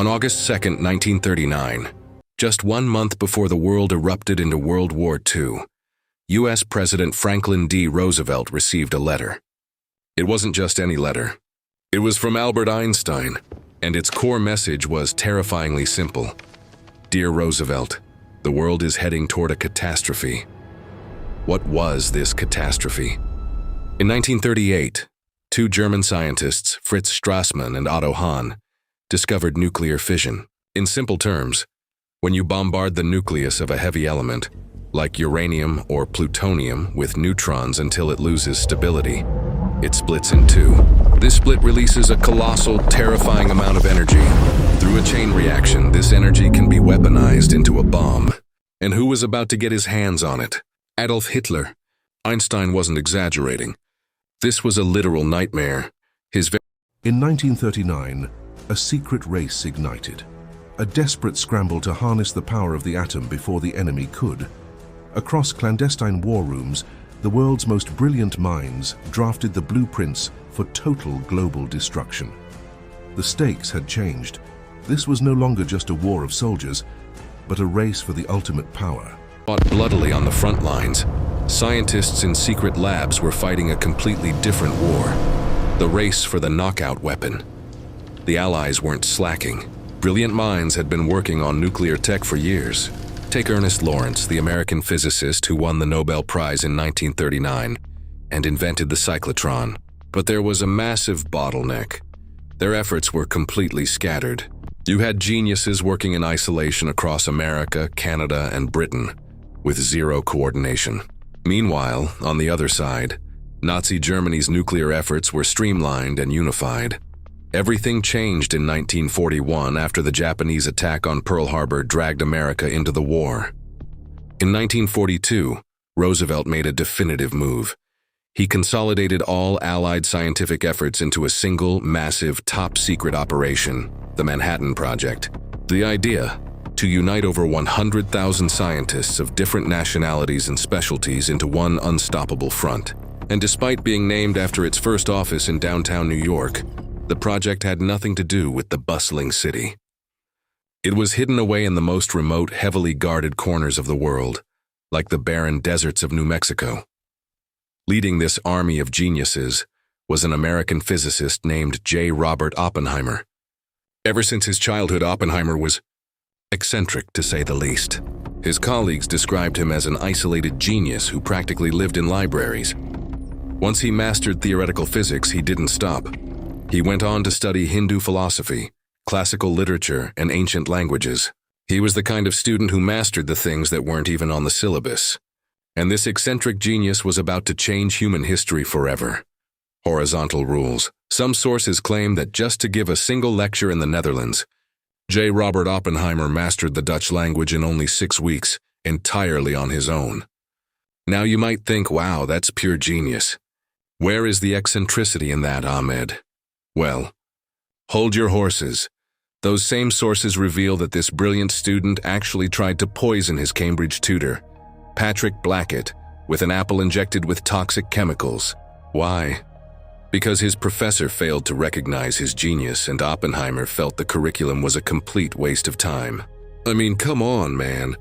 On August 2, 1939, just 1 month before the world erupted into World War II, U.S. President Franklin D. Roosevelt received a letter. It wasn't just any letter. It was from Albert Einstein, and its core message was terrifyingly simple. Dear Roosevelt, the world is heading toward a catastrophe. What was this catastrophe? In 1938, 2 German scientists, Fritz Strassmann and Otto Hahn, discovered nuclear fission. In simple terms, when you bombard the nucleus of a heavy element, like uranium or plutonium, with neutrons until it loses stability, it splits in 2. This split releases a colossal, terrifying amount of energy. Through a chain reaction, this energy can be weaponized into a bomb. And who was about to get his hands on it? Adolf Hitler. Einstein wasn't exaggerating. This was a literal nightmare. In 1939, a secret race ignited. A desperate scramble to harness the power of the atom before the enemy could. Across clandestine war rooms, the world's most brilliant minds drafted the blueprints for total global destruction. The stakes had changed. This was no longer just a war of soldiers, but a race for the ultimate power. Fought bloodily on the front lines, scientists in secret labs were fighting a completely different war. The race for the knockout weapon. The Allies weren't slacking. Brilliant minds had been working on nuclear tech for years. Take Ernest Lawrence, the American physicist who won the Nobel Prize in 1939 and invented the cyclotron. But there was a massive bottleneck. Their efforts were completely scattered. You had geniuses working in isolation across America, Canada, and Britain, with zero coordination. Meanwhile, on the other side, Nazi Germany's nuclear efforts were streamlined and unified. Everything changed in 1941 after the Japanese attack on Pearl Harbor dragged America into the war. In 1942, Roosevelt made a definitive move. He consolidated all Allied scientific efforts into a single, massive, top-secret operation, the Manhattan Project. The idea: to unite over 100,000 scientists of different nationalities and specialties into one unstoppable front. And despite being named after its first office in downtown New York, the project had nothing to do with the bustling city. It was hidden away in the most remote, heavily guarded corners of the world, like the barren deserts of New Mexico. Leading this army of geniuses was an American physicist named J. Robert Oppenheimer. Ever since his childhood, Oppenheimer was eccentric, to say the least. His colleagues described him as an isolated genius who practically lived in libraries. Once he mastered theoretical physics, he didn't stop. He went on to study Hindu philosophy, classical literature, and ancient languages. He was the kind of student who mastered the things that weren't even on the syllabus. And this eccentric genius was about to change human history forever. Horizontal rules. Some sources claim that just to give a single lecture in the Netherlands, J. Robert Oppenheimer mastered the Dutch language in only 6 weeks, entirely on his own. Now you might think, wow, that's pure genius. Where is the eccentricity in that, Ahmed? Well, hold your horses. Those same sources reveal that this brilliant student actually tried to poison his Cambridge tutor, Patrick Blackett, with an apple injected with toxic chemicals. Why? Because his professor failed to recognize his genius and Oppenheimer felt the curriculum was a complete waste of time. I mean, come on, man.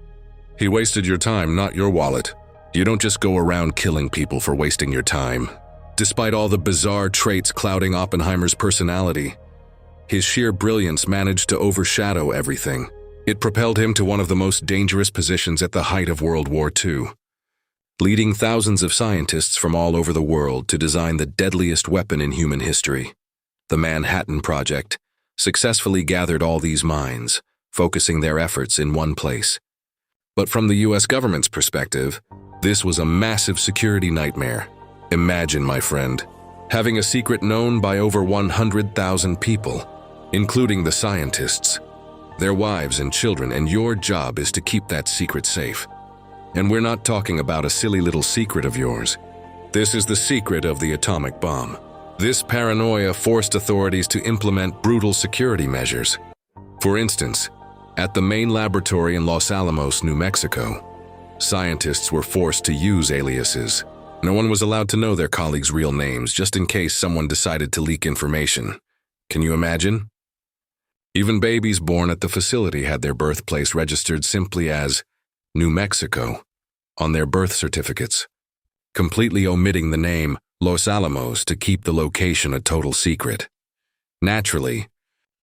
He wasted your time, not your wallet. You don't just go around killing people for wasting your time. Despite all the bizarre traits clouding Oppenheimer's personality, his sheer brilliance managed to overshadow everything. It propelled him to one of the most dangerous positions at the height of World War II, leading thousands of scientists from all over the world to design the deadliest weapon in human history. The Manhattan Project successfully gathered all these minds, focusing their efforts in one place. But from the US government's perspective, this was a massive security nightmare. Imagine, my friend, having a secret known by over 100,000 people, including the scientists, their wives and children, and your job is to keep that secret safe. And we're not talking about a silly little secret of yours. This is the secret of the atomic bomb. This paranoia forced authorities to implement brutal security measures. For instance, at the main laboratory in Los Alamos, New Mexico, scientists were forced to use aliases. No one was allowed to know their colleagues' real names, just in case someone decided to leak information. Can you imagine? Even babies born at the facility had their birthplace registered simply as New Mexico on their birth certificates, completely omitting the name Los Alamos to keep the location a total secret. Naturally,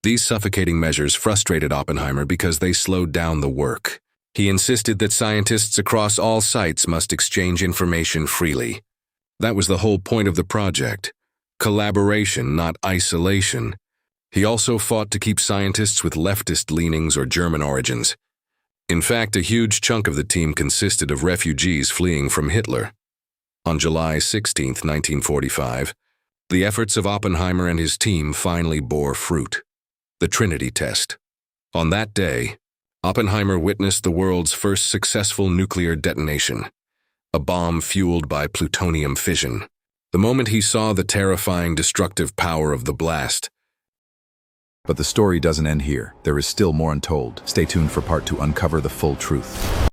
these suffocating measures frustrated Oppenheimer because they slowed down the work. He insisted that scientists across all sites must exchange information freely. That was the whole point of the project: collaboration, not isolation. He also fought to keep scientists with leftist leanings or German origins. In fact, a huge chunk of the team consisted of refugees fleeing from Hitler. On July 16, 1945, the efforts of Oppenheimer and his team finally bore fruit: the Trinity test. On that day, Oppenheimer witnessed the world's first successful nuclear detonation, a bomb fueled by plutonium fission. The moment he saw the terrifying, destructive power of the blast. But the story doesn't end here. There is still more untold. Stay tuned for part 2 to uncover the full truth.